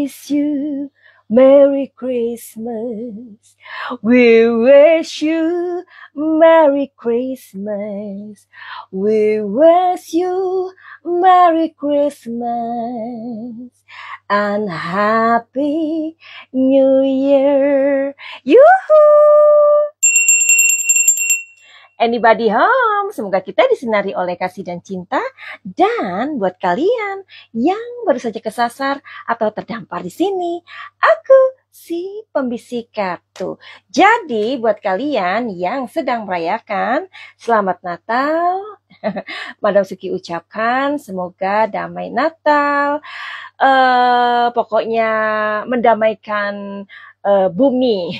wish you Merry Christmas. We wish you Merry Christmas. We wish you Merry Christmas and Happy New Year. Yuhuu! Anybody home? Semoga kita disinari oleh kasih dan cinta. Dan buat kalian yang baru saja kesasar atau terdampar di sini, aku si pembisik kartu. Jadi buat kalian yang sedang merayakan Selamat Natal, Madam Suki ucapkan semoga damai Natal. Pokoknya mendamaikan bumi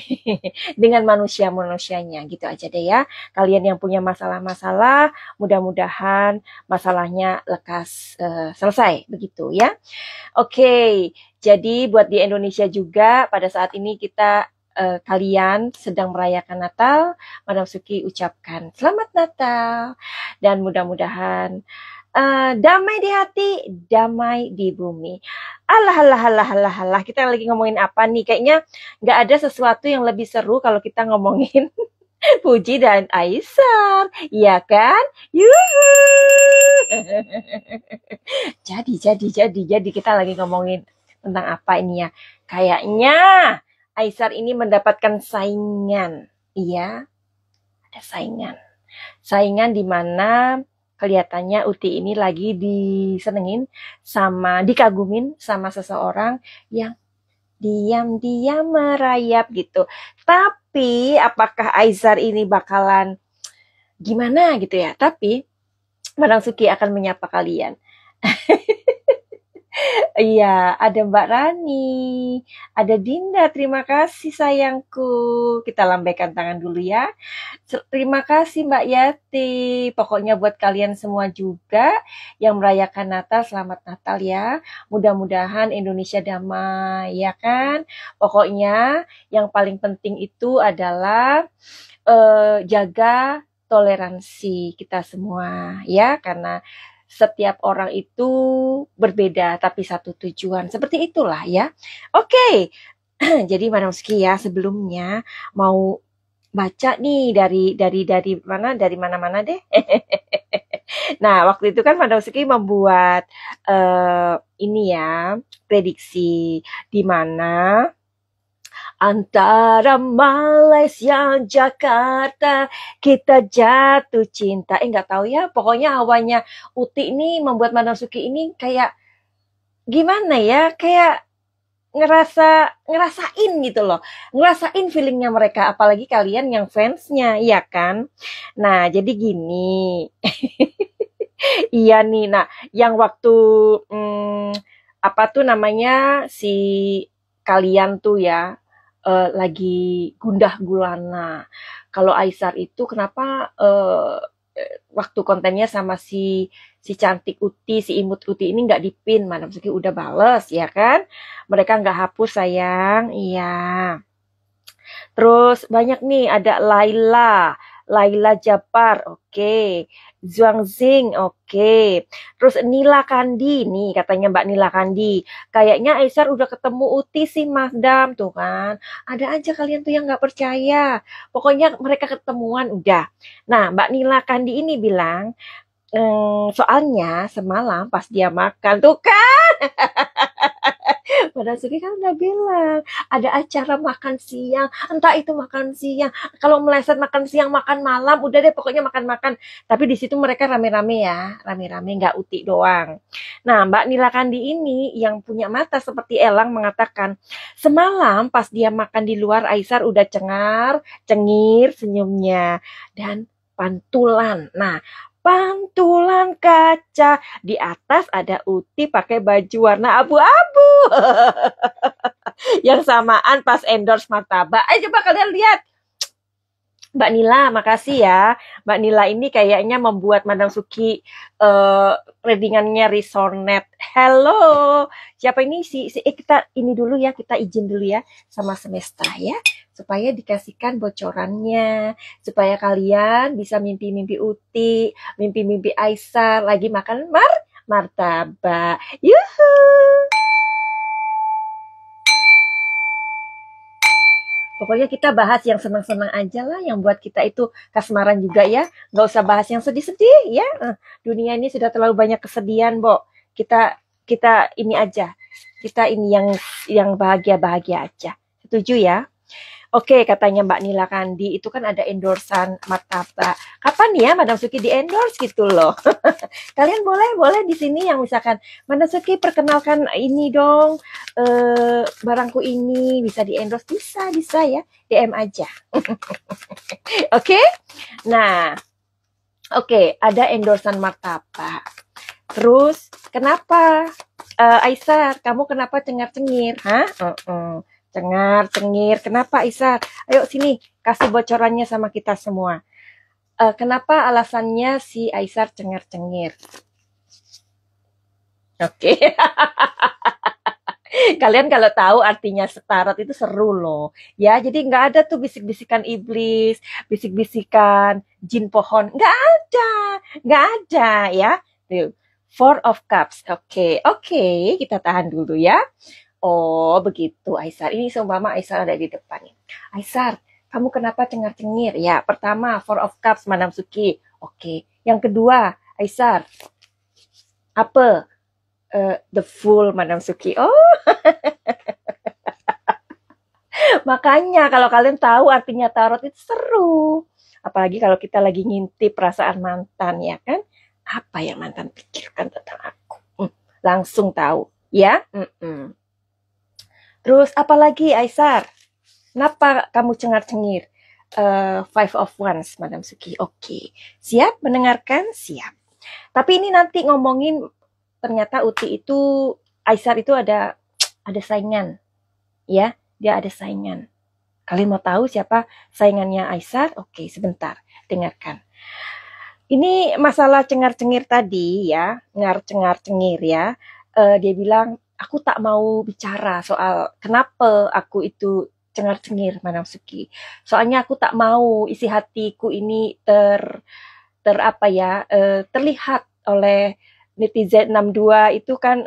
dengan manusia-manusianya, gitu aja deh ya. Kalian yang punya masalah-masalah, mudah-mudahan masalahnya lekas selesai, begitu ya. Oke, jadi buat di Indonesia juga pada saat ini kita kalian sedang merayakan Natal, Madam Suki ucapkan Selamat Natal dan mudah-mudahan damai di hati, damai di bumi. Alah, kita lagi ngomongin apa nih? Kayaknya nggak ada sesuatu yang lebih seru kalau kita ngomongin Puji dan Aisar, ya kan? Yuhu! Jadi kita lagi ngomongin tentang apa ini ya? Kayaknya Aisar ini mendapatkan saingan, iya, ada saingan. Saingan di mana kelihatannya Uti ini lagi dikagumin sama seseorang yang diam-diam merayap gitu. Tapi apakah Aizar ini bakalan gimana gitu ya? Tapi Madam Suki akan menyapa kalian. Iya, ada Mbak Rani, ada Dinda, terima kasih sayangku. Kita lambaikan tangan dulu ya. Terima kasih Mbak Yati. Pokoknya buat kalian semua juga yang merayakan Natal, selamat Natal ya. Mudah-mudahan Indonesia damai, ya kan? Pokoknya yang paling penting itu adalah jaga toleransi kita semua ya, karena setiap orang itu berbeda tapi satu tujuan. Seperti itulah ya. Oke. Jadi Madam Suki ya sebelumnya mau baca nih dari mana-mana deh. Nah, waktu itu kan Madam Suki membuat ini ya, prediksi di mana antara Malaysia, Jakarta, kita jatuh cinta. Nggak tahu ya, pokoknya hawanya Uti ini membuat Madam Suki ini kayak gimana ya, kayak ngerasain gitu loh. Ngerasain feelingnya mereka, apalagi kalian yang fansnya, ya kan? Nah, jadi gini. Iya nih, nah yang waktu apa tuh namanya si kalian tuh ya lagi gundah gulana. Kalau Aisar itu kenapa waktu kontennya sama si cantik Uti, si imut Uti ini nggak dipin, Madam Suki udah bales ya kan? Mereka nggak hapus sayang, iya. Terus banyak nih ada Laila Japar, oke. Zhuang Zing, oke. Terus Nila Kandi, nih katanya Mbak Nila Kandi. Kayaknya Aisar udah ketemu Uti sih Madam, tuh kan. Ada aja kalian tuh yang nggak percaya. Pokoknya mereka ketemuan udah. Nah Mbak Nila Kandi ini bilang, soalnya semalam pas dia makan, tuh kan. Madam Suki kan udah bilang ada acara makan siang, entah itu makan siang, kalau meleset makan siang, makan malam, udah deh pokoknya makan-makan. Tapi di situ mereka rame-rame ya, rame-rame nggak Uti doang. Nah Mbak Nila Kandi ini yang punya mata seperti elang mengatakan semalam pas dia makan di luar Aisar udah cengir senyumnya dan pantulan. Nah pantulan kaca, di atas ada Uti pakai baju warna abu-abu. Yang samaan pas endorse martabak. Ayo coba kalian lihat. Mbak Nila, makasih ya. Mbak Nila ini kayaknya membuat Madam Suki readingannya resonet. Hello, siapa ini? Kita ini dulu ya, kita izin dulu ya sama Semesta ya. Supaya dikasihkan bocorannya, supaya kalian bisa mimpi-mimpi Uti, mimpi-mimpi Aisar, lagi makan martabak. Yuhu! Pokoknya kita bahas yang senang-senang aja lah, yang buat kita itu kasmaran juga ya. Nggak usah bahas yang sedih-sedih ya. Dunia ini sudah terlalu banyak kesedihan, Bo. Kita kita ini aja. Kita ini yang bahagia-bahagia aja. Setuju ya? Oke, katanya Mbak Nila Kandi, itu kan ada endorsan martabak. Kapan ya Madam Suki di endorse gitu loh. Kalian boleh di sini yang misalkan Madam Suki perkenalkan ini dong, barangku ini bisa di endorse, bisa ya, DM aja. Oke? Nah, oke, ada endorsan martabak. Terus kenapa Aisyah, kamu kenapa cengar-cengir? Hah? Cengar-cengir. Kenapa Aisyah? Ayo sini, kasih bocorannya sama kita semua. Kenapa alasannya si Aisyah cengar-cengir? Oke. Kalian kalau tahu artinya setarot itu seru loh. Ya, jadi nggak ada tuh bisik-bisikan iblis, bisik-bisikan jin pohon. Nggak ada ya. Tuh, Four of Cups. Oke, kita tahan dulu ya. Oh, begitu, Aisar. Ini seumpama Aisar ada di depan nih. Aisar, kamu kenapa cengar-cengir? Ya, pertama, Four of Cups, Madam Suki. Oke. Yang kedua, Aisar, apa? The Fool, Madam Suki. Oh, makanya kalau kalian tahu artinya tarot itu seru. Apalagi kalau kita lagi ngintip perasaan mantan, ya kan? Apa yang mantan pikirkan tentang aku? Langsung tahu, ya? Terus apalagi Aisar? Kenapa kamu cengar-cengir? Five of Wands, Madam Suki. Oke. Siap mendengarkan? Siap. Tapi ini nanti ngomongin ternyata Uti itu, Aisar itu ada saingan. Ya, dia ada saingan. Kalian mau tahu siapa saingannya Aisar? Oke, sebentar. Dengarkan. Ini masalah cengar-cengir tadi ya, cengar-cengir ya. Dia bilang, aku tak mau bicara soal kenapa aku itu cengar-cengir, Madam Suki. Soalnya aku tak mau isi hatiku ini apa ya, terlihat oleh netizen 62 itu kan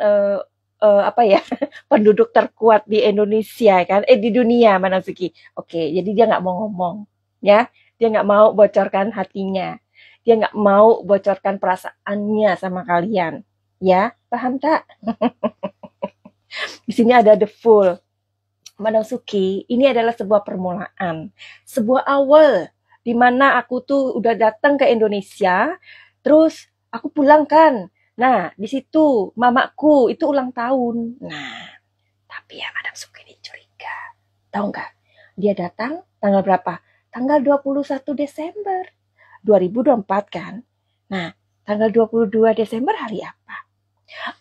apa ya, penduduk terkuat di Indonesia kan, di dunia, Madam Suki. Oke, jadi dia nggak mau ngomong ya, dia nggak mau bocorkan hatinya, dia nggak mau bocorkan perasaannya sama kalian ya, paham tak? Di sini ada the Fool. Madam Suki, ini adalah sebuah permulaan, sebuah awal di mana aku tuh udah datang ke Indonesia, terus aku pulang kan. Nah, di situ mamaku itu ulang tahun. Nah, tapi ya Madam Suki ini curiga. Tahu nggak? Dia datang tanggal berapa? Tanggal 21 Desember 2024 kan. Nah, tanggal 22 Desember hari apa?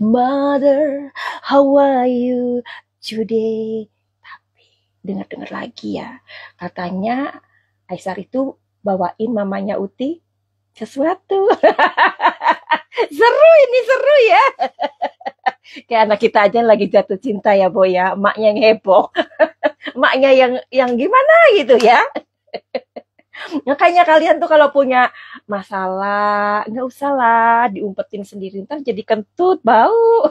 Mother, how are you today? Tapi dengar-dengar lagi ya, katanya Aisyah itu bawain mamanya Uti sesuatu. Seru ya. Kayak anak kita aja lagi jatuh cinta ya, Boy ya. Emaknya yang heboh. Emaknya yang gimana gitu ya. Makanya kalian tuh kalau punya masalah, nggak usah lah diumpetin sendiri, ntar jadi kentut, bau.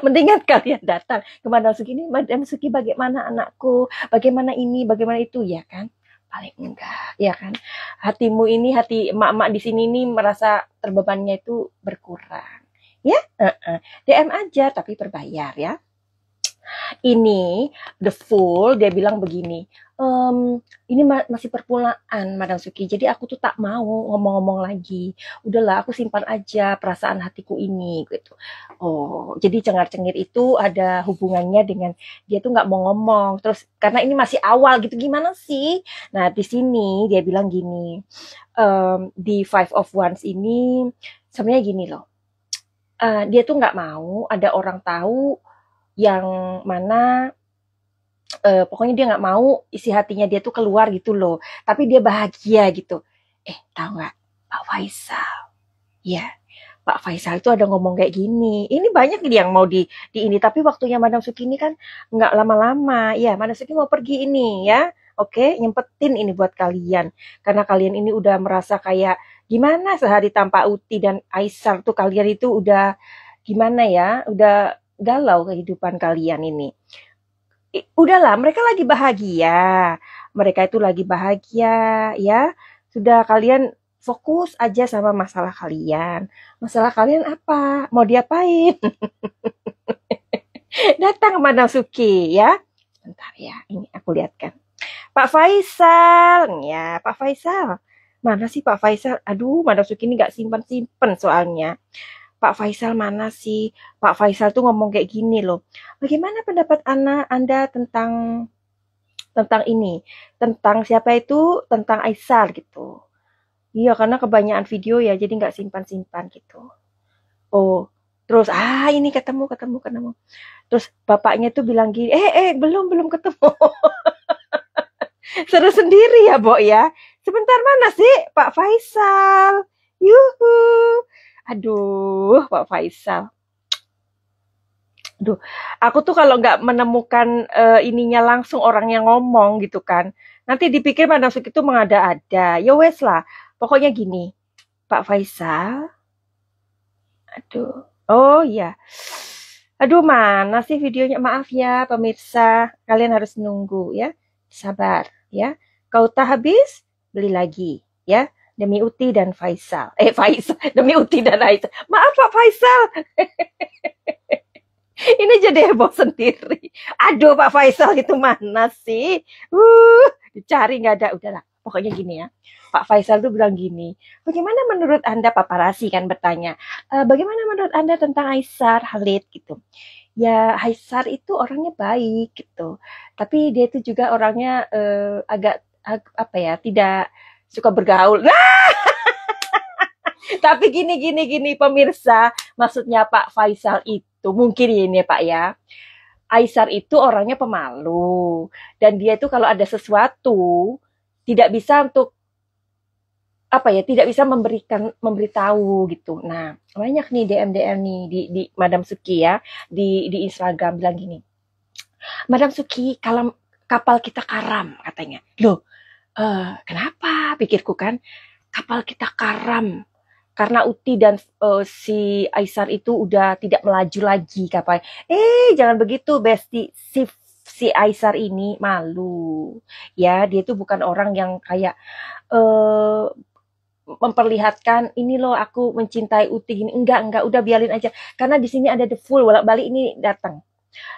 Mendingan kalian datang ke Madam Suki, ini Madam Suki bagaimana anakku, bagaimana ini, bagaimana itu, ya kan? Paling enggak, ya kan? Hatimu ini, hati emak-emak di sini nih merasa terbebannya itu berkurang. Ya, DM aja tapi berbayar ya. Ini The Fool, dia bilang begini, ini masih permulaan Madam Suki, jadi aku tuh tak mau ngomong-ngomong lagi, udahlah aku simpan aja perasaan hatiku ini gitu. Oh, jadi cengar-cengir itu ada hubungannya dengan dia tuh nggak mau ngomong, terus karena ini masih awal gitu, gimana sih? Nah, di sini dia bilang gini, di Five of Wands ini sebenarnya gini loh, dia tuh nggak mau ada orang tahu yang mana pokoknya dia nggak mau isi hatinya dia tuh keluar gitu loh, tapi dia bahagia gitu. Tahu nggak Pak Faisal? Ya, Pak Faisal itu ada ngomong kayak gini. Ini banyak yang mau di ini, tapi waktunya Madam Suki ini kan nggak lama-lama. Ya, Madam Suki mau pergi ini ya. Oke, nyempetin ini buat kalian. Karena kalian ini udah merasa kayak gimana sehari tanpa Uti dan Aisar tuh, kalian itu udah gimana ya, udah galau kehidupan kalian ini. udahlah, mereka lagi bahagia. Mereka itu lagi bahagia, ya. Sudah kalian fokus aja sama masalah kalian. Masalah kalian apa? Mau diapain? Datang Madam Suki, ya. Bentar ya, ini aku lihatkan. Pak Faisal, ya Pak Faisal. Mana sih Pak Faisal? Aduh, Madam Suki ini nggak simpen-simpen soalnya. Pak Faisal mana sih? Pak Faisal tuh ngomong kayak gini loh. Bagaimana pendapat Anda tentang ini? Tentang siapa itu? Tentang Aisar gitu. Iya, karena kebanyakan video ya, jadi nggak simpan-simpan gitu. Oh, terus ini ketemu. Terus bapaknya tuh bilang gini, belum ketemu. Seru sendiri ya, Bo ya. Sebentar mana sih Pak Faisal? Yuhu. Aduh, Pak Faisal. Aduh, aku tuh kalau nggak menemukan ininya langsung orang yang ngomong gitu kan, nanti dipikir Madam Suki itu mengada-ada. Ya wes lah, pokoknya gini, Pak Faisal. Aduh, oh iya. Aduh, mana sih videonya? Maaf ya, pemirsa. Kalian harus nunggu ya. Sabar ya. Kau tak habis, beli lagi ya. Demi Uti dan Faisal. Faisal. Demi Uti dan Faisal. Maaf Pak Faisal. Ini jadi heboh sendiri. Aduh, Pak Faisal itu mana sih? Dicari nggak ada. Udahlah, pokoknya gini ya. Pak Faisal tuh bilang gini, bagaimana menurut Anda, paparazzi kan bertanya, bagaimana menurut Anda tentang Aisar Khalid gitu. Ya, Aisar itu orangnya baik gitu. Tapi dia itu juga orangnya agak apa ya, tidak suka bergaul. Nah, tapi gini pemirsa, maksudnya Pak Faisal itu mungkin ini Pak ya. Aisar itu orangnya pemalu dan dia itu kalau ada sesuatu tidak bisa untuk apa ya, tidak bisa memberitahu gitu. Nah, banyak nih DM nih di Madam Suki ya, di Instagram bilang gini, Madam Suki, kalau kapal kita karam katanya. Loh, kenapa? Pikirku kan, kapal kita karam karena Uti dan si Aisar itu udah tidak melaju lagi kapal. Jangan begitu, Besti. Si Aisar ini malu. Ya, dia itu bukan orang yang kayak memperlihatkan ini loh aku mencintai Uti gini. Enggak, udah biarin aja. Karena di sini ada The Fool bolak-balik ini datang.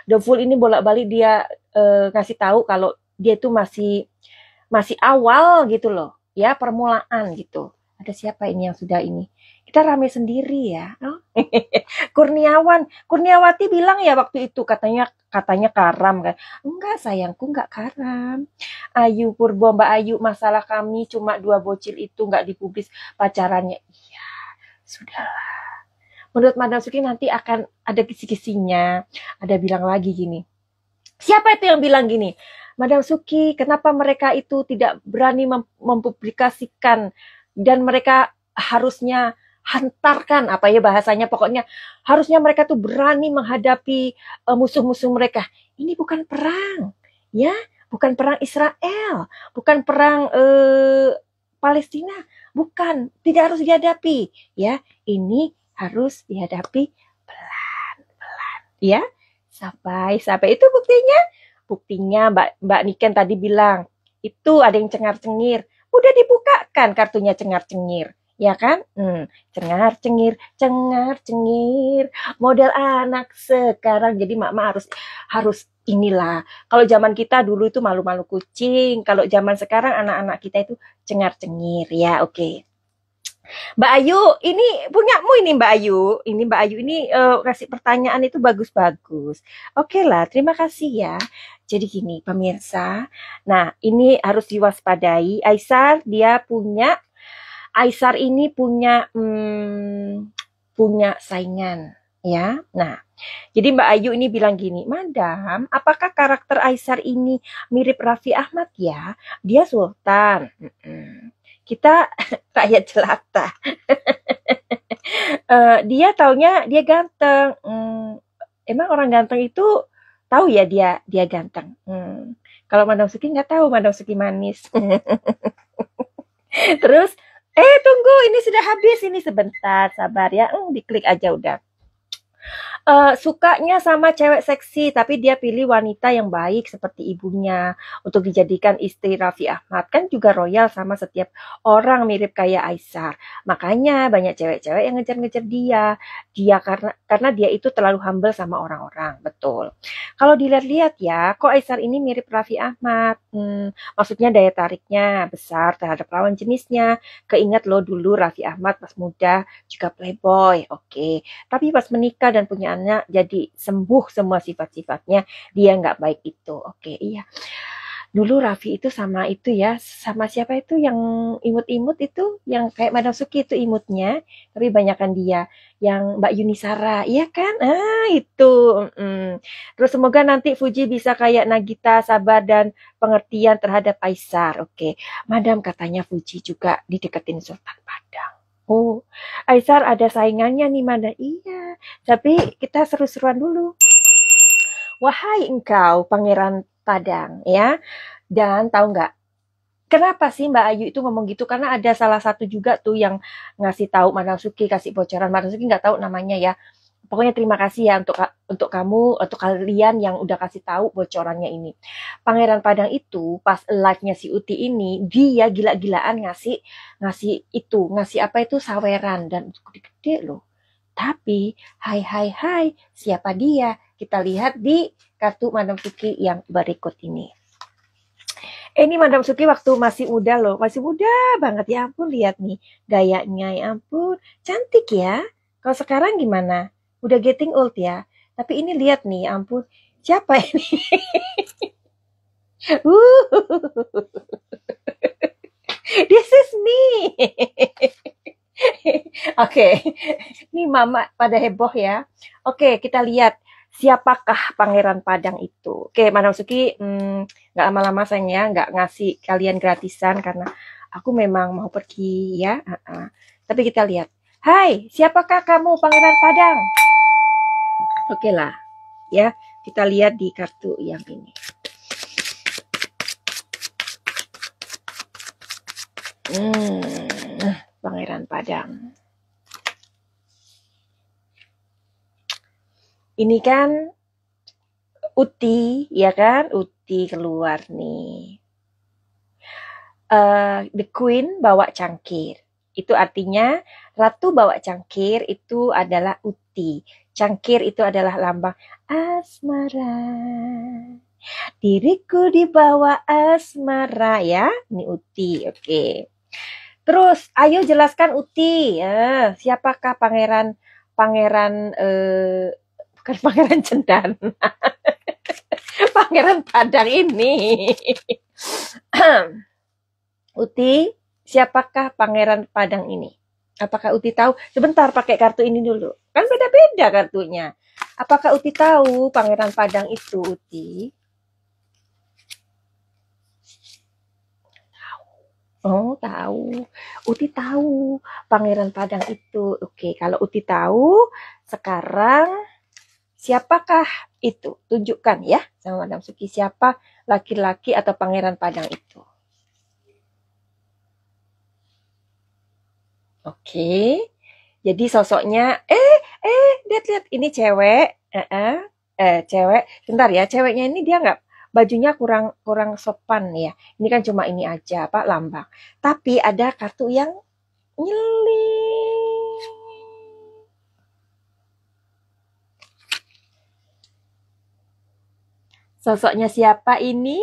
The Fool ini bolak-balik dia ngasih tahu kalau dia itu masih awal gitu loh. Ya, permulaan gitu. Ada siapa ini yang sudah ini? Kita rame sendiri ya. Oh. Kurniawati bilang ya waktu itu katanya karam kan. Enggak sayangku, enggak karam. Ayu Purbo, Mbak Ayu, masalah kami cuma 2 bocil itu enggak dipublis pacarannya. Iya, sudahlah. Menurut Madam Suki nanti akan ada kisi-kisinya. Ada bilang lagi gini. Siapa itu yang bilang gini? Madam Suki, kenapa mereka itu tidak berani mempublikasikan dan mereka harusnya hantarkan apa ya bahasanya, pokoknya harusnya mereka tuh berani menghadapi musuh-musuh mereka. Ini bukan perang ya, bukan perang Israel, bukan perang Palestina, bukan, tidak harus dihadapi ya, ini harus dihadapi pelan-pelan ya, sampai itu buktinya Mbak Niken tadi bilang itu ada yang cengar-cengir, udah dibukakan kartunya cengar-cengir ya kan, cengar-cengir model anak sekarang. Jadi mama harus inilah, kalau zaman kita dulu itu malu-malu kucing, kalau zaman sekarang anak-anak kita itu cengar-cengir ya. Oke. Mbak Ayu, ini punyamu ini Mbak Ayu. Ini Mbak Ayu ini kasih pertanyaan itu bagus-bagus. Oke lah, terima kasih ya. Jadi gini pemirsa, nah ini harus diwaspadai. Aisar ini punya saingan ya. Nah, jadi Mbak Ayu ini bilang gini, Madam, apakah karakter Aisar ini mirip Raffi Ahmad ya? Dia sultan. Kita rakyat jelata. Dia taunya dia ganteng. Emang orang ganteng itu tahu ya dia ganteng. Kalau Madam Suki nggak tahu, Madam Suki manis. Terus tunggu, ini sudah habis, ini sebentar, sabar ya. Diklik aja udah. Sukanya sama cewek seksi, tapi dia pilih wanita yang baik seperti ibunya untuk dijadikan istri Raffi Ahmad. Kan juga royal sama setiap orang mirip kayak Aisar. Makanya banyak cewek-cewek yang ngejar-ngejar dia. Dia karena dia itu terlalu humble sama orang-orang. Betul. Kalau dilihat-lihat ya, kok Aisar ini mirip Raffi Ahmad. Maksudnya daya tariknya besar terhadap lawan jenisnya. Keingat lo dulu Raffi Ahmad pas muda juga playboy. Oke. Tapi pas menikah dan punya anak jadi sembuh semua sifat-sifatnya dia nggak baik itu. Oke, iya. Dulu Raffi itu sama itu ya, sama siapa itu yang imut-imut itu, yang kayak Madam Suki itu imutnya, tapi banyakan dia, yang Mbak Yunisara, iya kan? Itu. Terus semoga nanti Fuji bisa kayak Nagita, sabar dan pengertian terhadap Aisar. Oke, Madam katanya Fuji juga dideketin Sultan Padang. Oh, Aisar ada saingannya nih, Madam. Iya, tapi kita seru-seruan dulu. Wahai engkau, Pangeran Padang, ya. Dan tahu nggak, kenapa sih Mbak Ayu itu ngomong gitu? Karena ada salah satu juga tuh yang ngasih tahu Madam Suki, kasih bocoran. Madam Suki nggak tahu namanya ya. Pokoknya terima kasih ya untuk kamu, untuk kalian yang udah kasih tahu bocorannya ini. Pangeran Padang itu pas live-nya si Uti ini, dia gila-gilaan ngasih apa itu saweran dan gede-gede loh. Tapi, hai, siapa dia? Kita lihat di kartu Madam Suki yang berikut ini. Ini Madam Suki waktu masih muda loh, masih muda banget, ya ampun, lihat nih gayanya, ya ampun, cantik ya. Kalau sekarang gimana? Udah getting old ya. Tapi ini lihat nih, ya ampun, siapa ini? This is me. Oke, ini mama pada heboh ya. Oke, kita lihat siapakah Pangeran Padang itu. Oke, Madam Suki nggak lama-lama sayang ya, nggak ngasih kalian gratisan karena aku memang mau pergi ya. Tapi kita lihat. Hai, siapakah kamu Pangeran Padang? Oke lah, ya kita lihat di kartu yang ini. Pangeran Padang. Ini kan Uti, ya kan? Uti keluar nih. The Queen bawa cangkir. Itu artinya Ratu bawa cangkir itu adalah Uti. Cangkir itu adalah lambang asmara. Diriku dibawa asmara ya. Ini Uti, oke. Terus, ayo jelaskan Uti. Siapakah pangeran bukan Pangeran Cendan. Pangeran Padang ini. Uti, siapakah Pangeran Padang ini? Apakah Uti tahu? Sebentar, pakai kartu ini dulu. Kan beda-beda kartunya. Apakah Uti tahu Pangeran Padang itu, Uti? Oh, tahu. Uti tahu Pangeran Padang itu. Oke, kalau Uti tahu, sekarang siapakah itu? Tunjukkan ya sama Madam Suki siapa laki-laki atau Pangeran Padang itu. Oke. Jadi sosoknya lihat ini cewek, cewek. Bentar ya, ceweknya ini dia nggak bajunya kurang sopan ya. Ini kan cuma ini aja, Pak, lambang. Tapi ada kartu yang nyelip. Sosoknya siapa ini?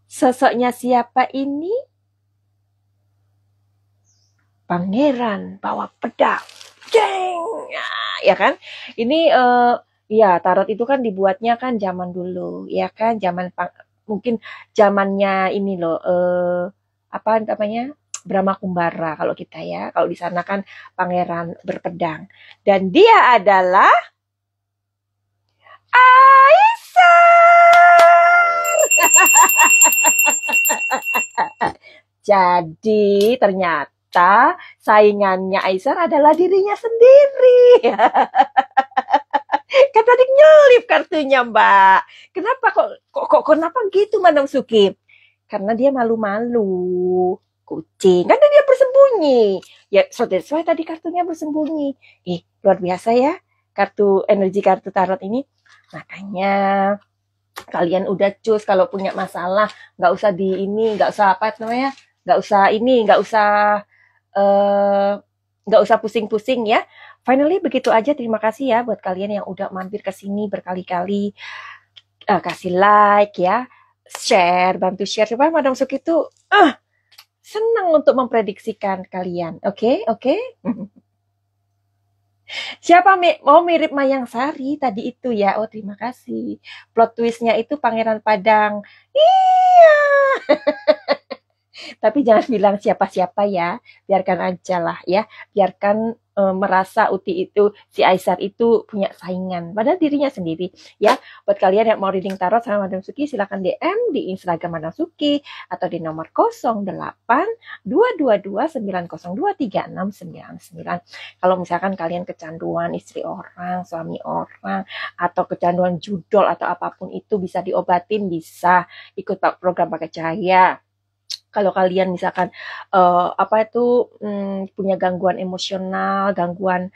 Sosoknya siapa ini? Pangeran bawa pedang. Jeng! Ya kan? Ini ya tarot itu kan dibuatnya kan zaman dulu, ya kan? Mungkin zamannya ini loh apa namanya? Brahma Kumbara kalau kita ya. Kalau di sana kan pangeran berpedang. Dan dia adalah Aisar. Jadi ternyata saingannya Aisar adalah dirinya sendiri. Kan tadi nyelip kartunya, Mbak. Kenapa kenapa gitu Madam Suki? Karena dia malu-malu. Kucing. Kan dia bersembunyi bersembunyi. Ya, so that's why tadi kartunya bersembunyi. Luar biasa ya, energi kartu tarot ini. Makanya kalian udah cus kalau punya masalah, nggak usah apa namanya, eh, nggak usah pusing-pusing ya. Finally begitu aja. Terima kasih ya buat kalian yang udah mampir ke sini berkali-kali. Kasih like ya, bantu share supaya Madam Suki itu senang untuk memprediksikan kalian. Oke? Siapa mau mirip Mayang Sari tadi itu ya? Oh, terima kasih. Plot twistnya itu Pangeran Padang. Iya. Tapi jangan bilang siapa-siapa ya, biarkan aja lah ya, biarkan merasa si Aisar itu punya saingan, padahal dirinya sendiri ya. Buat kalian yang mau reading tarot sama Madam Suki, silahkan DM di Instagram Madam Suki atau di nomor 08-222-902-3699. Kalau misalkan kalian kecanduan istri orang, suami orang, atau kecanduan judol atau apapun itu, bisa diobatin, bisa ikut program Pakai Cahaya. Kalau kalian misalkan punya gangguan emosional, gangguan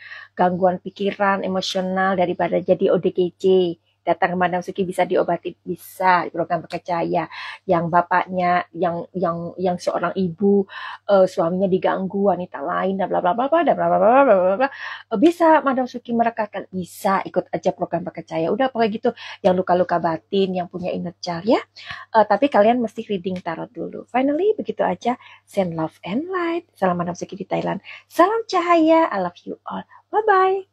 pikiran emosional daripada jadi ODGJ, datang ke Madam Suki, bisa diobati, bisa program Pakai Cahaya. Yang bapaknya yang seorang ibu, suaminya diganggu wanita lain dan bla bla bla dan bla bla bla bla bla, bisa Madam Suki merekatkan, bisa ikut aja program Pakai Cahaya. Udah pokoknya gitu, yang luka-luka batin, yang punya inner child ya. Tapi kalian mesti reading tarot dulu. Finally begitu aja. Send love and light. Salam Madam Suki di Thailand. Salam cahaya. I love you all. Bye bye.